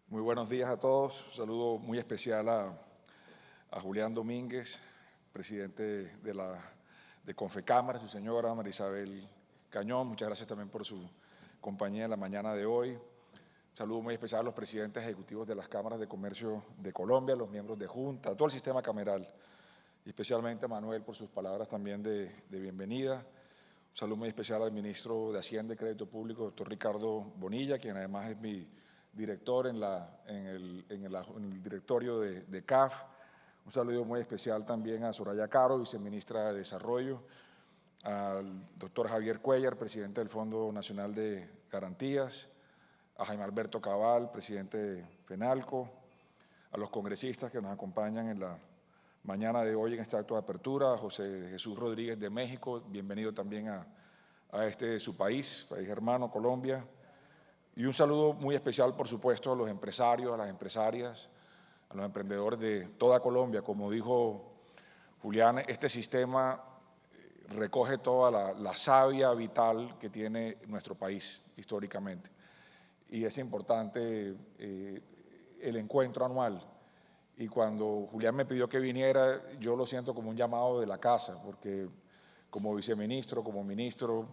Muy buenos días a todos. Un saludo muy especial a Julián Domínguez, presidente de Confecámara, su señora Marisabel Cañón. Muchas gracias también por su compañía en la mañana de hoy. Un saludo muy especial a los presidentes ejecutivos de las cámaras de comercio de Colombia, los miembros de Junta, a todo el sistema cameral, y especialmente a Manuel por sus palabras también de bienvenida. Un saludo muy especial al ministro de Hacienda y Crédito Público, doctor Ricardo Bonilla, quien además es mi director en el directorio de CAF. Un saludo muy especial también a Soraya Caro, viceministra de Desarrollo, al doctor Javier Cuellar, presidente del Fondo Nacional de Garantías, a Jaime Alberto Cabal, presidente de FENALCO, a los congresistas que nos acompañan en la mañana de hoy en este acto de apertura, a José Jesús Rodríguez de México, bienvenido también a su país hermano, Colombia. Y un saludo muy especial, por supuesto, a los empresarios, a las empresarias, a los emprendedores de toda Colombia. Como dijo Julián, este sistema recoge toda la savia vital que tiene nuestro país históricamente. Y es importante el encuentro anual. Y cuando Julián me pidió que viniera, yo lo siento como un llamado de la casa, porque como viceministro, como ministro,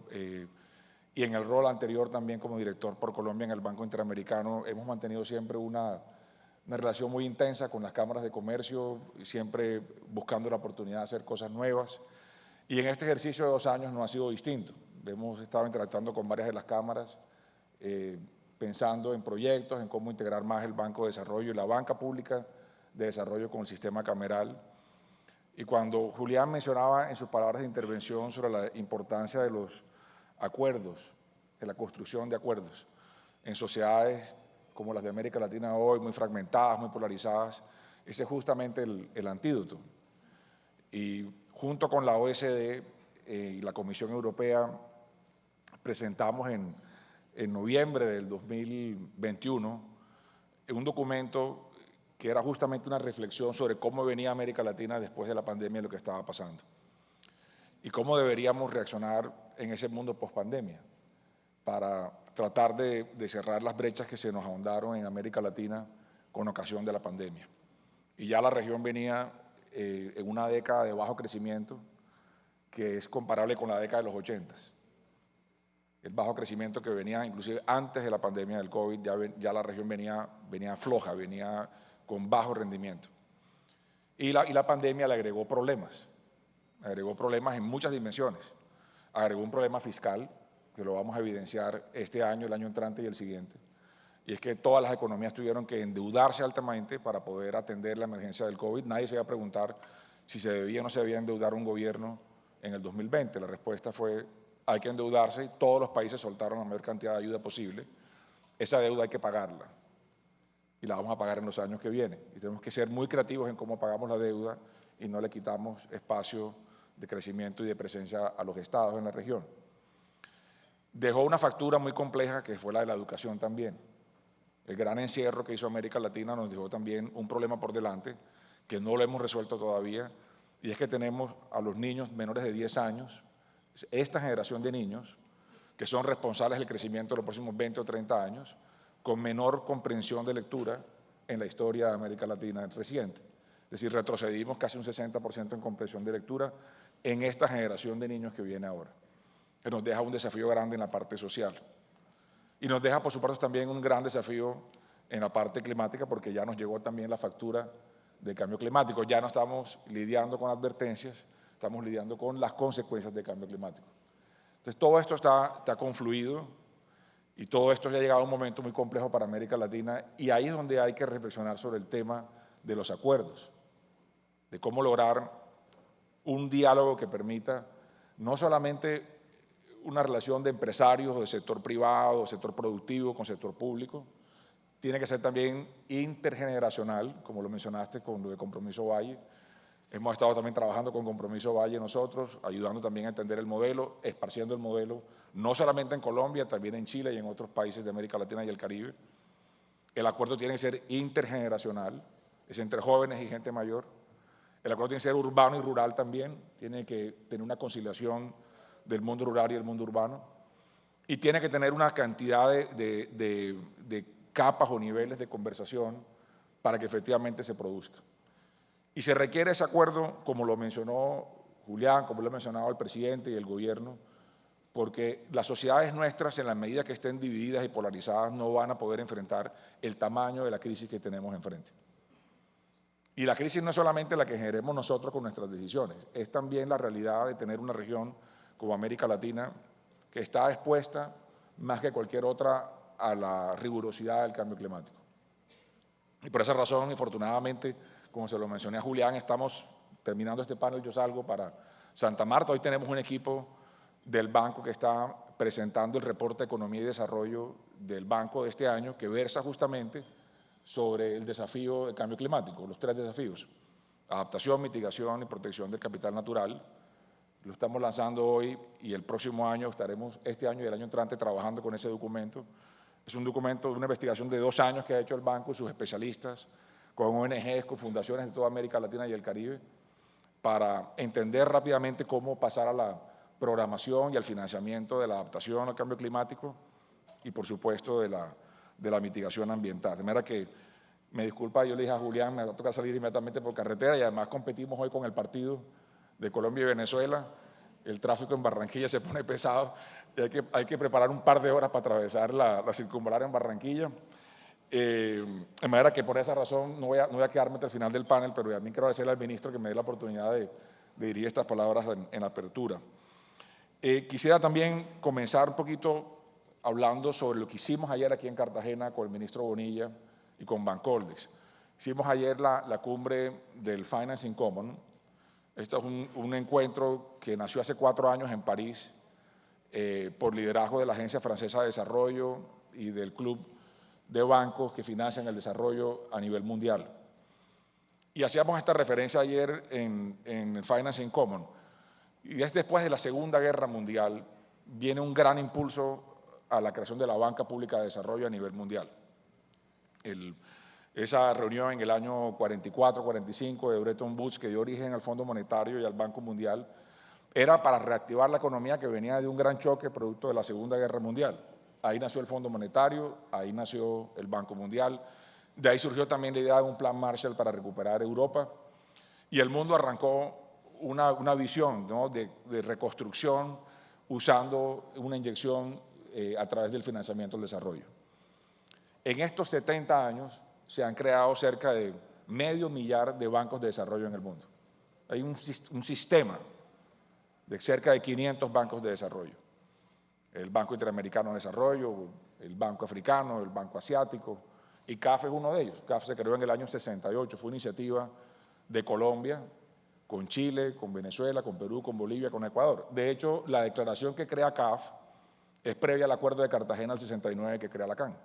y en el rol anterior también como director por Colombia en el Banco Interamericano, hemos mantenido siempre una relación muy intensa con las cámaras de comercio, siempre buscando la oportunidad de hacer cosas nuevas. Y en este ejercicio de 2 años no ha sido distinto. Hemos estado interactuando con varias de las cámaras, pensando en proyectos, en cómo integrar más el Banco de Desarrollo y la banca pública de desarrollo con el sistema cameral. Y cuando Julián mencionaba en sus palabras de intervención sobre la importancia de los acuerdos, de la construcción de acuerdos en sociedades como las de América Latina hoy, muy fragmentadas, muy polarizadas, ese es justamente el antídoto. Y junto con la OSD y la Comisión Europea presentamos en noviembre del 2021 un documento que era justamente una reflexión sobre cómo venía América Latina después de la pandemia y lo que estaba pasando, y cómo deberíamos reaccionar en ese mundo post-pandemia para tratar de cerrar las brechas que se nos ahondaron en América Latina con ocasión de la pandemia. Y ya la región venía en una década de bajo crecimiento que es comparable con la década de los 80. El bajo crecimiento que venía inclusive antes de la pandemia del COVID, ya la región venía floja, venía con bajo rendimiento. Y la pandemia le agregó problemas en muchas dimensiones. Agregó un problema fiscal, que lo vamos a evidenciar este año, el año entrante y el siguiente. Y es que todas las economías tuvieron que endeudarse altamente para poder atender la emergencia del COVID. Nadie se iba a preguntar si se debía o no se debía endeudar un gobierno en el 2020. La respuesta fue: hay que endeudarse, y todos los países soltaron la mayor cantidad de ayuda posible. Esa deuda hay que pagarla, y la vamos a pagar en los años que vienen. Y tenemos que ser muy creativos en cómo pagamos la deuda y no le quitamos espacio de crecimiento y de presencia a los estados en la región. Dejó una factura muy compleja, que fue la de la educación también. El gran encierro que hizo América Latina nos dejó también un problema por delante que no lo hemos resuelto todavía, y es que tenemos a los niños menores de 10 años, esta generación de niños, que son responsables del crecimiento de los próximos 20 o 30 años, con menor comprensión de lectura en la historia de América Latina reciente. Es decir, retrocedimos casi un 60% en comprensión de lectura en esta generación de niños que viene ahora, que nos deja un desafío grande en la parte social. Y nos deja, por supuesto, también un gran desafío en la parte climática, porque ya nos llegó también la factura del cambio climático. Ya no estamos lidiando con advertencias, estamos lidiando con las consecuencias del cambio climático. Entonces, todo esto está confluido, y todo esto ya ha llegado a un momento muy complejo para América Latina, y ahí es donde hay que reflexionar sobre el tema de los acuerdos, de cómo lograr un diálogo que permita no solamente una relación de empresarios o de sector privado, sector productivo con sector público, tiene que ser también intergeneracional, como lo mencionaste con lo de Compromiso Valle. Hemos estado también trabajando con Compromiso Valle nosotros, ayudando también a entender el modelo, esparciendo el modelo, no solamente en Colombia, también en Chile y en otros países de América Latina y el Caribe. El acuerdo tiene que ser intergeneracional, es entre jóvenes y gente mayor. El acuerdo tiene que ser urbano y rural también, tiene que tener una conciliación del mundo rural y el mundo urbano, y tiene que tener una cantidad de capas o niveles de conversación para que efectivamente se produzca. Y se requiere ese acuerdo, como lo mencionó Julián, como lo ha mencionado el presidente y el gobierno, porque las sociedades nuestras, en la medida que estén divididas y polarizadas, no van a poder enfrentar el tamaño de la crisis que tenemos enfrente. Y la crisis no es solamente la que generemos nosotros con nuestras decisiones, es también la realidad de tener una región como América Latina que está expuesta más que cualquier otra a la rigurosidad del cambio climático. Y por esa razón, infortunadamente, como se lo mencioné a Julián, estamos terminando este panel, yo salgo para Santa Marta. Hoy tenemos un equipo del banco que está presentando el reporte de Economía y Desarrollo del banco de este año, que versa justamente sobre el desafío del cambio climático, los 3 desafíos: adaptación, mitigación y protección del capital natural. Lo estamos lanzando hoy y el próximo año estaremos, este año y el año entrante, trabajando con ese documento. Es un documento de una investigación de 2 años que ha hecho el banco y sus especialistas, con ONGs, con fundaciones de toda América Latina y el Caribe, para entender rápidamente cómo pasar a la programación y al financiamiento de la adaptación al cambio climático y, por supuesto, de la mitigación ambiental. De manera que, me disculpa, yo le dije a Julián, me va a tocar salir inmediatamente por carretera y además competimos hoy con el partido de Colombia y Venezuela. El tráfico en Barranquilla se pone pesado y hay que preparar un par de horas para atravesar la circunvalar en Barranquilla. De manera que por esa razón no voy a quedarme hasta el final del panel, pero también quiero agradecerle al ministro que me dé la oportunidad de dirigir estas palabras en apertura. Quisiera también comenzar un poquito hablando sobre lo que hicimos ayer aquí en Cartagena con el ministro Bonilla y con Bancoldex. Hicimos ayer la cumbre del Financing Common. Este es un encuentro que nació hace 4 años en París por liderazgo de la Agencia Francesa de Desarrollo y del Club de bancos que financian el desarrollo a nivel mundial. Y hacíamos esta referencia ayer en el Financing Common. Y después de la Segunda Guerra Mundial viene un gran impulso a la creación de la banca pública de desarrollo a nivel mundial. Esa reunión en el año 44-45 de Bretton Woods, que dio origen al Fondo Monetario y al Banco Mundial, era para reactivar la economía que venía de un gran choque producto de la Segunda Guerra Mundial. Ahí nació el Fondo Monetario, ahí nació el Banco Mundial, de ahí surgió también la idea de un plan Marshall para recuperar Europa, y el mundo arrancó una visión, ¿no?, de reconstrucción usando una inyección a través del financiamiento del desarrollo. En estos 70 años se han creado cerca de 500 millar de bancos de desarrollo en el mundo. Hay un sistema de cerca de 500 bancos de desarrollo. El Banco Interamericano de Desarrollo, el Banco Africano, el Banco Asiático, y CAF es uno de ellos. CAF se creó en el año 68, fue iniciativa de Colombia, con Chile, con Venezuela, con Perú, con Bolivia, con Ecuador. De hecho, la declaración que crea CAF es previa al Acuerdo de Cartagena del 69 que crea la CAN.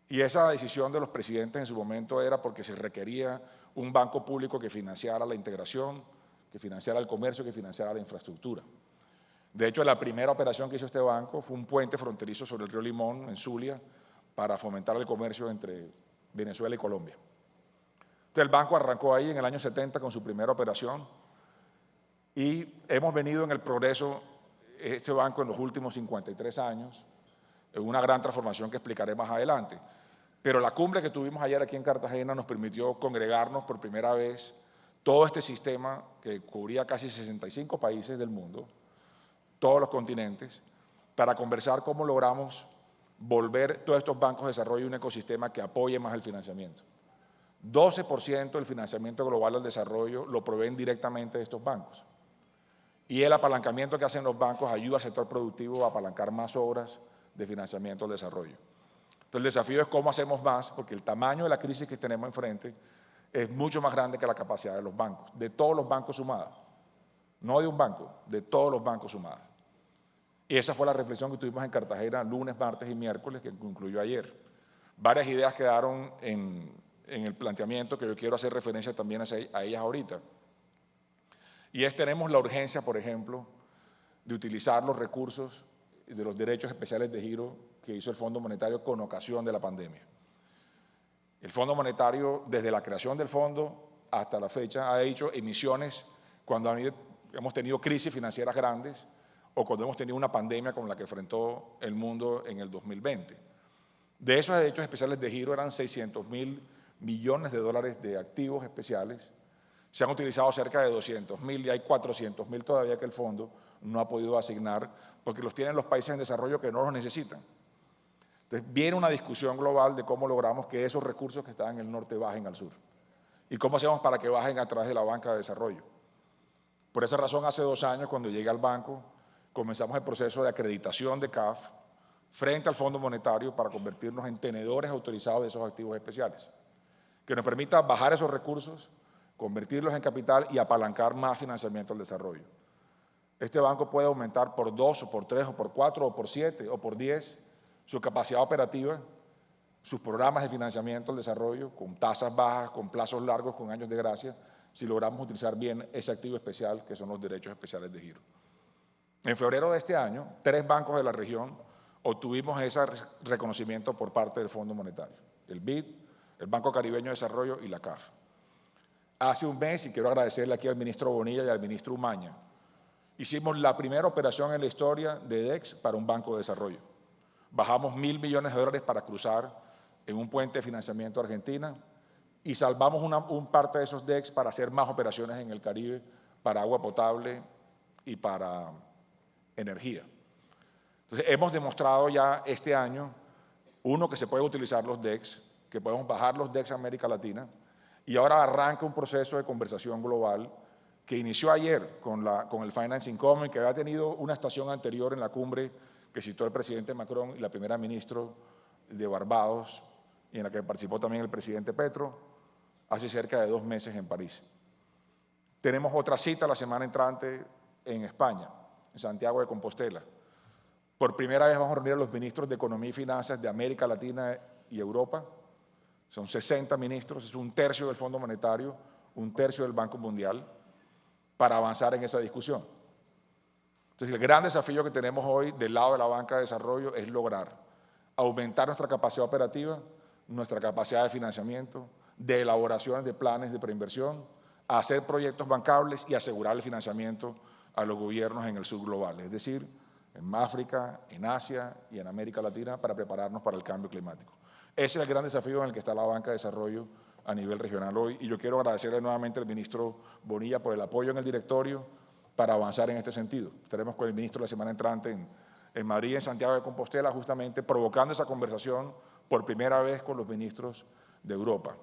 Y esa decisión de los presidentes en su momento era porque se requería un banco público que financiara la integración, que financiara el comercio, que financiara la infraestructura. De hecho, la primera operación que hizo este banco fue un puente fronterizo sobre el río Limón, en Zulia, para fomentar el comercio entre Venezuela y Colombia. Entonces, el banco arrancó ahí en el año 70 con su primera operación y hemos venido en el progreso, este banco en los últimos 53 años, en una gran transformación que explicaré más adelante. Pero la cumbre que tuvimos ayer aquí en Cartagena nos permitió congregarnos por primera vez todo este sistema que cubría casi 65 países del mundo, todos los continentes, para conversar cómo logramos volver todos estos bancos de desarrollo a un ecosistema que apoye más el financiamiento. 12% del financiamiento global al desarrollo lo proveen directamente de estos bancos. Y el apalancamiento que hacen los bancos ayuda al sector productivo a apalancar más obras de financiamiento al desarrollo. Entonces, el desafío es cómo hacemos más, porque el tamaño de la crisis que tenemos enfrente es mucho más grande que la capacidad de los bancos, de todos los bancos sumados. No de un banco, de todos los bancos sumados. Y esa fue la reflexión que tuvimos en Cartagena lunes, martes y miércoles, que concluyó ayer. Varias ideas quedaron en el planteamiento que yo quiero hacer referencia también a ellas ahorita. Y tenemos la urgencia, por ejemplo, de utilizar los recursos de los derechos especiales de giro que hizo el Fondo Monetario con ocasión de la pandemia. El Fondo Monetario, desde la creación del fondo hasta la fecha, ha hecho emisiones cuando hemos tenido crisis financieras grandes o cuando hemos tenido una pandemia como la que enfrentó el mundo en el 2020. De esos derechos especiales de giro eran 600.000 millones de dólares de activos especiales. Se han utilizado cerca de 200.000 y hay 400.000 todavía que el fondo no ha podido asignar porque los tienen los países en desarrollo que no los necesitan. Entonces viene una discusión global de cómo logramos que esos recursos que están en el norte bajen al sur y cómo hacemos para que bajen a través de la banca de desarrollo. Por esa razón, hace 2 años, cuando llegué al banco, comenzamos el proceso de acreditación de CAF frente al Fondo Monetario para convertirnos en tenedores autorizados de esos activos especiales, que nos permita bajar esos recursos, convertirlos en capital y apalancar más financiamiento al desarrollo. Este banco puede aumentar por 2 o por 3 o por 4 o por 7 o por 10 su capacidad operativa, sus programas de financiamiento al desarrollo, con tasas bajas, con plazos largos, con años de gracia, si logramos utilizar bien ese activo especial que son los derechos especiales de giro. En febrero de este año, 3 bancos de la región obtuvimos ese reconocimiento por parte del Fondo Monetario, el BID, el Banco Caribeño de Desarrollo y la CAF. Hace un mes, y quiero agradecerle aquí al ministro Bonilla y al ministro Umaña, hicimos la primera operación en la historia de DEX para un banco de desarrollo. Bajamos $1.000 millones para cruzar en un puente de financiamiento a Argentina y salvamos un parte de esos DEX para hacer más operaciones en el Caribe para agua potable y para energía. Entonces, hemos demostrado ya este año, uno, que se puede utilizar los DEX, que podemos bajar los DEX a América Latina, y ahora arranca un proceso de conversación global que inició ayer con el Financing Commons, que había tenido una estación anterior en la cumbre que citó el presidente Macron y la primera ministra de Barbados, y en la que participó también el presidente Petro, hace cerca de 2 meses en París. Tenemos otra cita la semana entrante en España, en Santiago de Compostela. Por primera vez vamos a reunir a los ministros de Economía y Finanzas de América Latina y Europa. Son 60 ministros, es 1/3 del Fondo Monetario, 1/3 del Banco Mundial, para avanzar en esa discusión. Entonces, el gran desafío que tenemos hoy del lado de la banca de desarrollo es lograr aumentar nuestra capacidad operativa, nuestra capacidad de financiamiento, de elaboración de planes de preinversión, hacer proyectos bancables y asegurar el financiamiento a los gobiernos en el sur global, es decir, en África, en Asia y en América Latina, para prepararnos para el cambio climático. Ese es el gran desafío en el que está la banca de desarrollo a nivel regional hoy, y yo quiero agradecerle nuevamente al ministro Bonilla por el apoyo en el directorio para avanzar en este sentido. Estaremos con el ministro la semana entrante en Madrid, en Santiago de Compostela, justamente provocando esa conversación por primera vez con los ministros de Europa.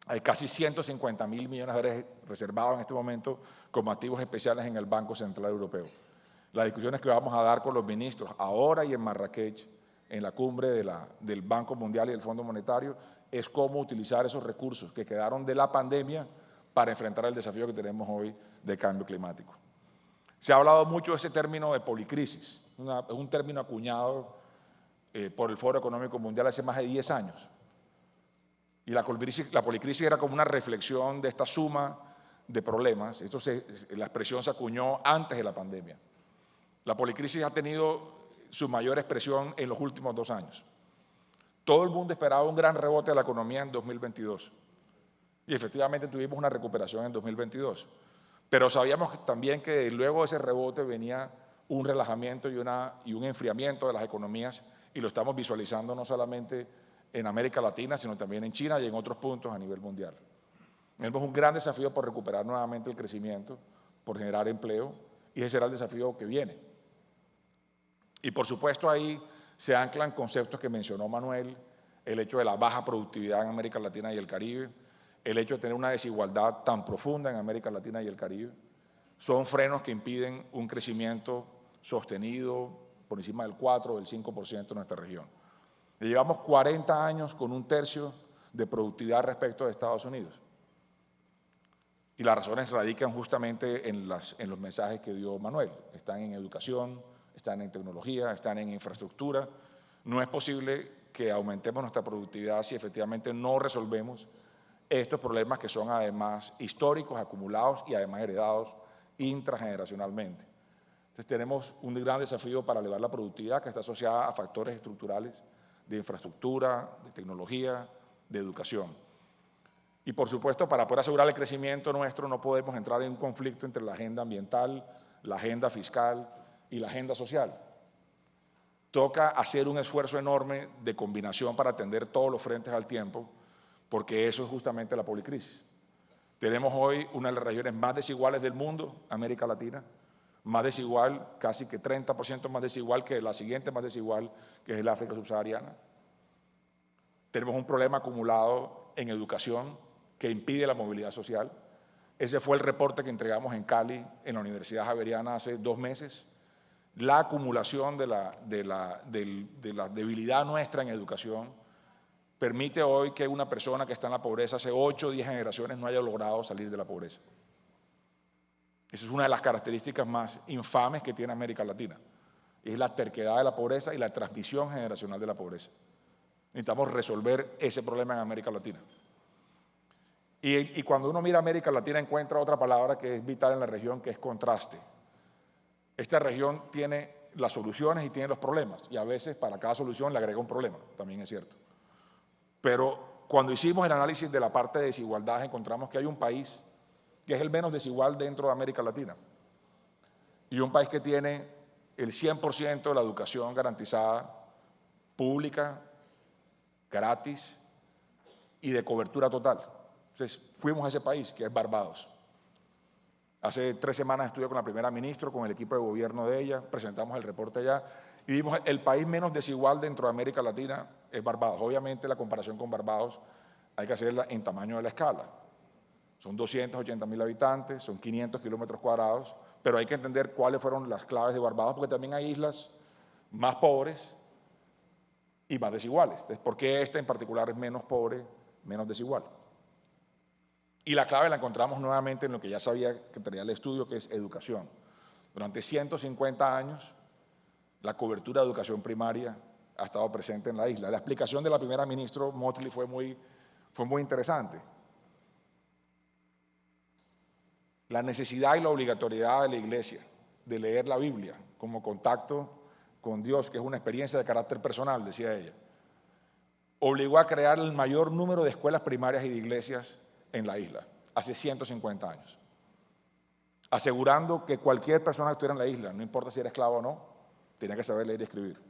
Hay casi 150.000 millones de dólares reservados en este momento como activos especiales en el Banco Central Europeo. Las discusiones que vamos a dar con los ministros ahora y en Marrakech, en la cumbre del Banco Mundial y del Fondo Monetario, es cómo utilizar esos recursos que quedaron de la pandemia para enfrentar el desafío que tenemos hoy de cambio climático. Se ha hablado mucho de ese término de policrisis, es un término acuñado por el Foro Económico Mundial hace más de 10 años. Y la policrisis era como una reflexión de esta suma de problemas. La expresión se acuñó antes de la pandemia. La policrisis ha tenido su mayor expresión en los últimos 2 años. Todo el mundo esperaba un gran rebote de la economía en 2022. Y efectivamente tuvimos una recuperación en 2022. Pero sabíamos también que luego de ese rebote venía un relajamiento y un enfriamiento de las economías, y lo estamos visualizando no solamente en América Latina, sino también en China y en otros puntos a nivel mundial. Tenemos un gran desafío por recuperar nuevamente el crecimiento, por generar empleo, y ese será el desafío que viene. Y por supuesto ahí se anclan conceptos que mencionó Manuel, el hecho de la baja productividad en América Latina y el Caribe, el hecho de tener una desigualdad tan profunda en América Latina y el Caribe, son frenos que impiden un crecimiento sostenido por encima del 4 o del 5% en nuestra región. Y llevamos 40 años con 1/3 de productividad respecto de Estados Unidos. Y las razones radican justamente en los mensajes que dio Manuel. Están en educación, están en tecnología, están en infraestructura. No es posible que aumentemos nuestra productividad si efectivamente no resolvemos estos problemas que son además históricos, acumulados y además heredados intrageneracionalmente. Entonces tenemos un gran desafío para elevar la productividad, que está asociada a factores estructurales de infraestructura, de tecnología, de educación. Y por supuesto, para poder asegurar el crecimiento nuestro, no podemos entrar en un conflicto entre la agenda ambiental, la agenda fiscal y la agenda social. toca hacer un esfuerzo enorme de combinación para atender todos los frentes al tiempo, porque eso es justamente la policrisis. Tenemos hoy una de las regiones más desiguales del mundo, América Latina, más desigual, casi que 30% más desigual que la siguiente más desigual, que es el África subsahariana. Tenemos un problema acumulado en educación que impide la movilidad social. Ese fue el reporte que entregamos en Cali, en la Universidad Javeriana, hace 2 meses. La acumulación de la debilidad nuestra en educación permite hoy que una persona que está en la pobreza hace 8 o 10 generaciones no haya logrado salir de la pobreza. Esa es una de las características más infames que tiene América Latina. Es la terquedad de la pobreza y la transmisión generacional de la pobreza. Necesitamos resolver ese problema en América Latina. Y cuando uno mira América Latina encuentra otra palabra que es vital en la región, que es contraste. Esta región tiene las soluciones y tiene los problemas, y a veces para cada solución le agrega un problema, también es cierto. Pero cuando hicimos el análisis de la parte de desigualdad, encontramos que hay un país que es el menos desigual dentro de América Latina, y un país que tiene el 100% de la educación garantizada, pública, gratis y de cobertura total. Entonces, fuimos a ese país, que es Barbados. Hace 3 semanas estuve con la primera ministra, con el equipo de gobierno de ella, presentamos el reporte allá y vimos el país menos desigual dentro de América Latina es Barbados. Obviamente la comparación con Barbados hay que hacerla en tamaño de la escala. Son 280.000 habitantes, son 500 kilómetros cuadrados, pero hay que entender cuáles fueron las claves de Barbados, porque también hay islas más pobres y más desiguales. Entonces, ¿por qué esta en particular es menos pobre, menos desigual? Y la clave la encontramos nuevamente en lo que ya sabía que tenía el estudio, que es educación. Durante 150 años, la cobertura de educación primaria ha estado presente en la isla. La explicación de la primera ministra Motley fue muy interesante. La necesidad y la obligatoriedad de la iglesia de leer la Biblia como contacto con Dios, que es una experiencia de carácter personal, decía ella, obligó a crear el mayor número de escuelas primarias y de iglesias en la isla, hace 150 años, asegurando que cualquier persona que estuviera en la isla, no importa si era esclavo o no, tenía que saber leer y escribir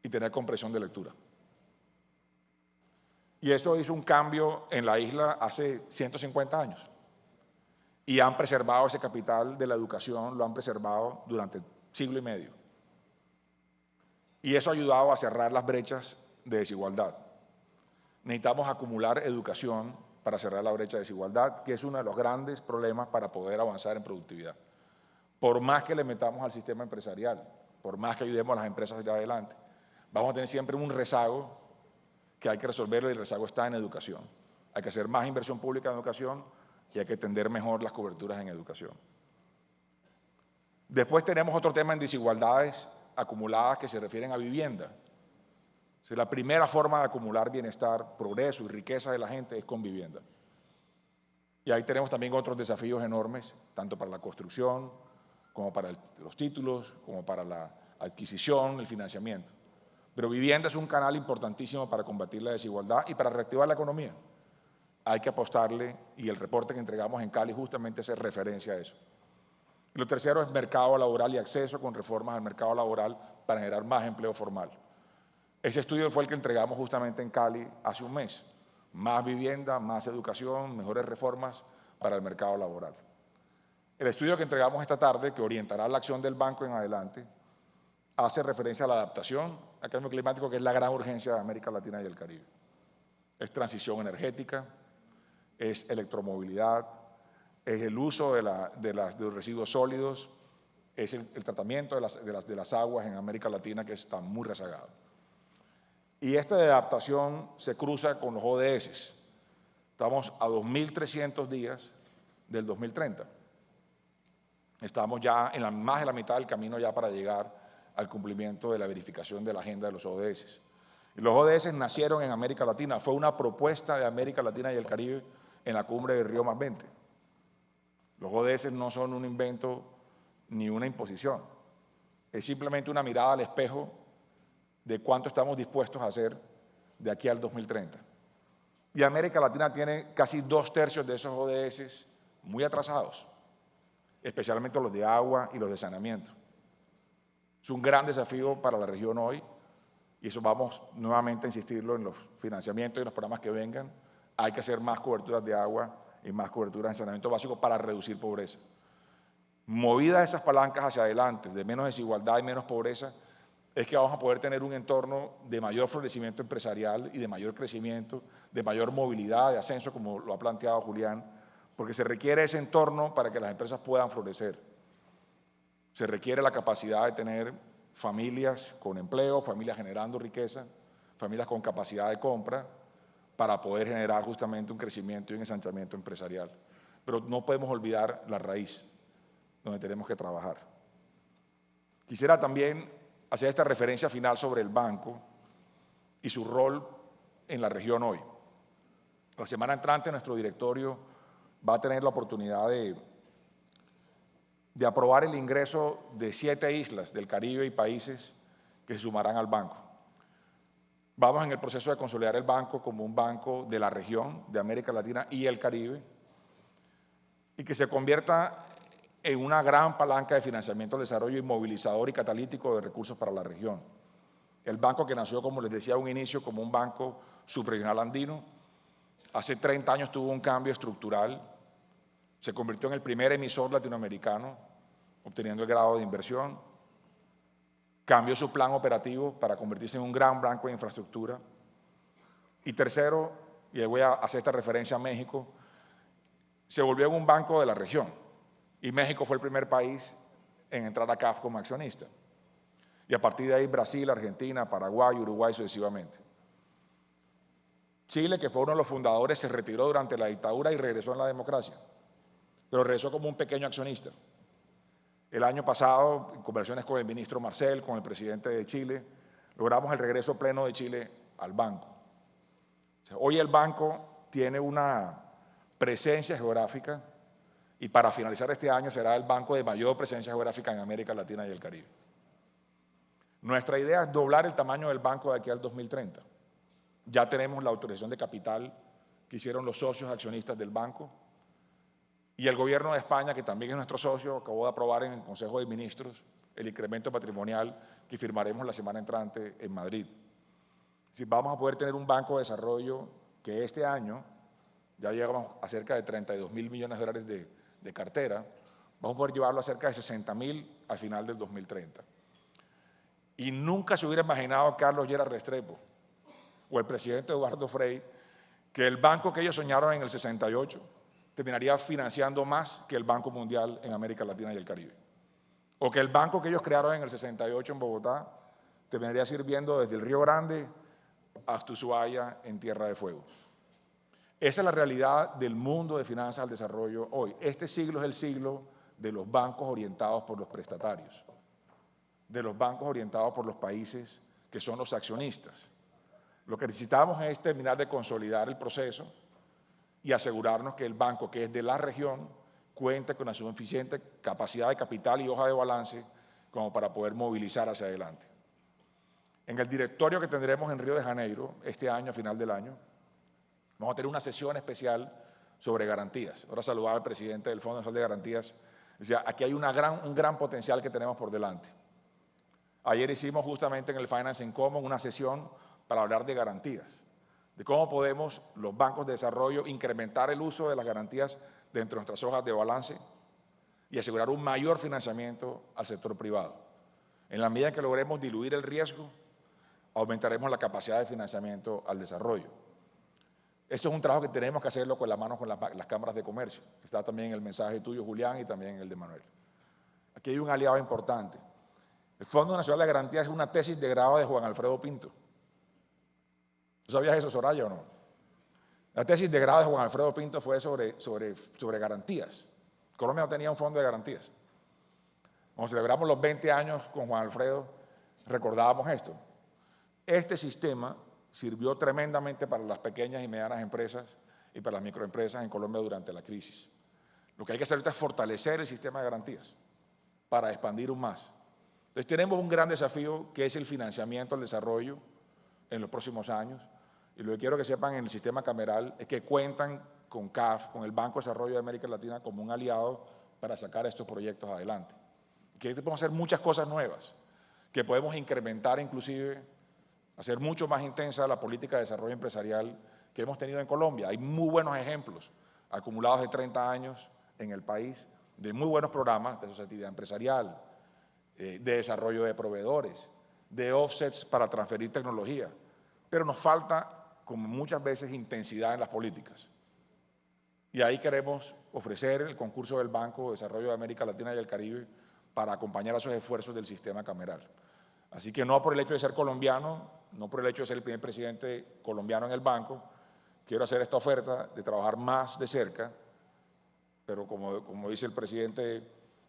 y tener comprensión de lectura. Y eso hizo un cambio en la isla hace 150 años. Y han preservado ese capital de la educación, lo han preservado durante siglo y medio. Y eso ha ayudado a cerrar las brechas de desigualdad. Necesitamos acumular educación para cerrar la brecha de desigualdad, que es uno de los grandes problemas para poder avanzar en productividad. Por más que le metamos al sistema empresarial, por más que ayudemos a las empresas a ir adelante, vamos a tener siempre un rezago que hay que resolverlo, y el rezago está en educación. Hay que hacer más inversión pública en educación y hay que atender mejor las coberturas en educación. Después tenemos otro tema en desigualdades acumuladas que se refieren a vivienda. La primera forma de acumular bienestar, progreso y riqueza de la gente es con vivienda. Y ahí tenemos también otros desafíos enormes, tanto para la construcción, como para los títulos, como para la adquisición, el financiamiento. Pero vivienda es un canal importantísimo para combatir la desigualdad y para reactivar la economía. Hay que apostarle, y el reporte que entregamos en Cali justamente hace referencia a eso. Y lo tercero es mercado laboral y acceso con reformas al mercado laboral para generar más empleo formal. Ese estudio fue el que entregamos justamente en Cali hace un mes. Más vivienda, más educación, mejores reformas para el mercado laboral. El estudio que entregamos esta tarde, que orientará la acción del banco en adelante, hace referencia a la adaptación al cambio climático, que es la gran urgencia de América Latina y el Caribe. Es transición energética, es electromovilidad, es el uso de los residuos sólidos, es el tratamiento de las aguas en América Latina, que está muy rezagado. Y esta de adaptación se cruza con los ODS. Estamos a 2.300 días del 2030. Estamos ya en más de la mitad del camino ya para llegar al cumplimiento de la verificación de la agenda de los ODS. Y los ODS nacieron en América Latina, fue una propuesta de América Latina y el Caribe en la cumbre de Río +20. Los ODS no son un invento ni una imposición, es simplemente una mirada al espejo de cuánto estamos dispuestos a hacer de aquí al 2030. Y América Latina tiene casi 2/3 de esos ODS muy atrasados, especialmente los de agua y los de saneamiento. Es un gran desafío para la región hoy y eso vamos nuevamente a insistirlo en los financiamientos y en los programas que vengan. Hay que hacer más coberturas de agua y más coberturas de saneamiento básico para reducir pobreza. Movidas esas palancas hacia adelante, de menos desigualdad y menos pobreza, es que vamos a poder tener un entorno de mayor florecimiento empresarial y de mayor crecimiento, de mayor movilidad, de ascenso, como lo ha planteado Julián, porque se requiere ese entorno para que las empresas puedan florecer. Se requiere la capacidad de tener familias con empleo, familias generando riqueza, familias con capacidad de compra, para poder generar justamente un crecimiento y un ensanchamiento empresarial. Pero no podemos olvidar la raíz, donde tenemos que trabajar. Quisiera también hacer esta referencia final sobre el banco y su rol en la región hoy. La semana entrante nuestro directorio va a tener la oportunidad de aprobar el ingreso de 7 islas del Caribe y países que se sumarán al banco. Vamos en el proceso de consolidar el banco como un banco de la región, de América Latina y el Caribe, y que se convierta en una gran palanca de financiamiento al desarrollo y movilizador y catalítico de recursos para la región. El banco que nació, como les decía a un inicio, como un banco subregional andino, hace 30 años tuvo un cambio estructural, se convirtió en el primer emisor latinoamericano, obteniendo el grado de inversión, cambió su plan operativo para convertirse en un gran banco de infraestructura. Y tercero, y voy a hacer esta referencia a México, se volvió en un banco de la región. Y México fue el primer país en entrar a CAF como accionista. Y a partir de ahí Brasil, Argentina, Paraguay, Uruguay sucesivamente. Chile, que fue uno de los fundadores, se retiró durante la dictadura y regresó en la democracia, pero regresó como un pequeño accionista. El año pasado, en conversaciones con el ministro Marcel, con el presidente de Chile, logramos el regreso pleno de Chile al banco. O sea, hoy el banco tiene una presencia geográfica y para finalizar este año será el banco de mayor presencia geográfica en América Latina y el Caribe. Nuestra idea es doblar el tamaño del banco de aquí al 2030. Ya tenemos la autorización de capital que hicieron los socios accionistas del banco y el gobierno de España, que también es nuestro socio, acabó de aprobar en el Consejo de Ministros el incremento patrimonial que firmaremos la semana entrante en Madrid. Si vamos a poder tener un banco de desarrollo que este año ya llegamos a cerca de 32.000 millones de dólares de cartera, vamos a poder llevarlo a cerca de 60.000 al final del 2030. Y nunca se hubiera imaginado Carlos Lleras Restrepo o el presidente Eduardo Frei que el banco que ellos soñaron en el 68 terminaría financiando más que el Banco Mundial en América Latina y el Caribe. O que el banco que ellos crearon en el 68 en Bogotá terminaría sirviendo desde el Río Grande hasta Ushuaia en Tierra de Fuego. Esa es la realidad del mundo de finanzas al desarrollo hoy. Este siglo es el siglo de los bancos orientados por los prestatarios, de los bancos orientados por los países que son los accionistas. Lo que necesitamos es terminar de consolidar el proceso y asegurarnos que el banco, que es de la región, cuente con la suficiente capacidad de capital y hoja de balance como para poder movilizar hacia adelante. En el directorio que tendremos en Río de Janeiro este año, a final del año, vamos a tener una sesión especial sobre garantías. Ahora saludaba al presidente del Fondo Nacional de Garantías. Decía, aquí hay un gran potencial que tenemos por delante. Ayer hicimos justamente en el Finance in Common una sesión para hablar de garantías, de cómo podemos los bancos de desarrollo incrementar el uso de las garantías dentro de nuestras hojas de balance y asegurar un mayor financiamiento al sector privado. En la medida en que logremos diluir el riesgo, aumentaremos la capacidad de financiamiento al desarrollo. Esto es un trabajo que tenemos que hacerlo con la mano con las cámaras de comercio. Está también el mensaje tuyo, Julián, y también el de Manuel. Aquí hay un aliado importante. El Fondo Nacional de Garantías es una tesis de grado de Juan Alfredo Pinto. ¿Tú sabías eso, Soraya, o no? La tesis de grado de Juan Alfredo Pinto fue sobre garantías. Colombia no tenía un fondo de garantías. Cuando celebramos los 20 años con Juan Alfredo, recordábamos esto. Este sistema sirvió tremendamente para las pequeñas y medianas empresas y para las microempresas en Colombia durante la crisis. Lo que hay que hacer es fortalecer el sistema de garantías para expandir aún más. Entonces tenemos un gran desafío que es el financiamiento al desarrollo en los próximos años. Y lo que quiero que sepan en el sistema cameral es que cuentan con CAF, con el Banco de Desarrollo de América Latina, como un aliado para sacar estos proyectos adelante. Que podemos hacer muchas cosas nuevas. que podemos incrementar inclusive, hacer mucho más intensa la política de desarrollo empresarial que hemos tenido en Colombia. Hay muy buenos ejemplos acumulados de 30 años en el país, de muy buenos programas de asociatividad empresarial, de desarrollo de proveedores, de offsets para transferir tecnología, pero nos falta, como muchas veces, intensidad en las políticas. Y ahí queremos ofrecer el concurso del Banco de Desarrollo de América Latina y el Caribe para acompañar a esos esfuerzos del sistema cameral. Así que no por el hecho de ser colombiano, no por el hecho de ser el primer presidente colombiano en el banco, quiero hacer esta oferta de trabajar más de cerca, pero como dice el presidente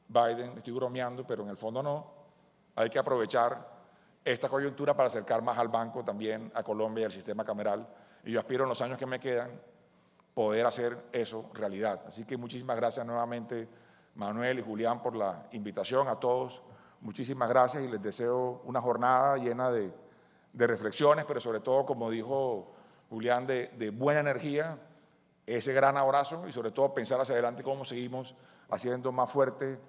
Biden, estoy bromeando, pero en el fondo no, hay que aprovechar esta coyuntura para acercar más al banco también a Colombia y al sistema cameral, y yo aspiro en los años que me quedan poder hacer eso realidad. Así que muchísimas gracias nuevamente, Manuel y Julián, por la invitación. A todos, muchísimas gracias y les deseo una jornada llena de reflexiones, pero sobre todo, como dijo Julián, de buena energía, ese gran abrazo y sobre todo pensar hacia adelante cómo seguimos haciendo más fuerte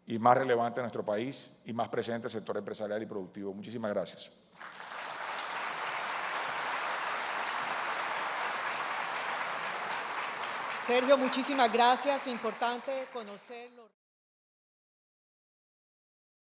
y más relevante a nuestro país y más presente el sector empresarial y productivo. Muchísimas gracias. Sergio, muchísimas gracias. Importante conocerlo.